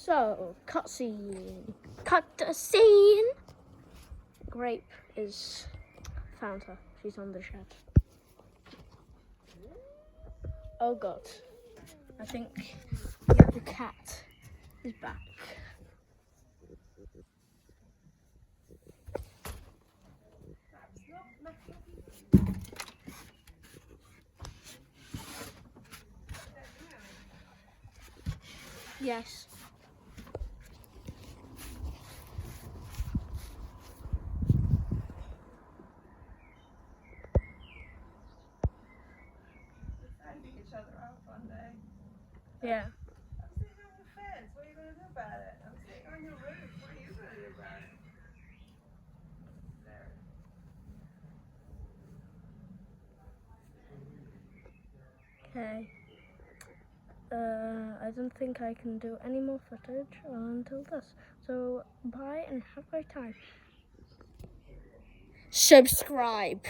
So, cutscene. Cut the scene. Grape is found her. She's on the shed. Oh god. I think the cat is back. Yes. Each other out one day. Yeah. I'm sitting on the fence. What are you going to do about it? I'm sitting on your roof. What are you going to do about it? There. Okay. I don't think I can do any more footage until this. So, bye and have a great time. Subscribe.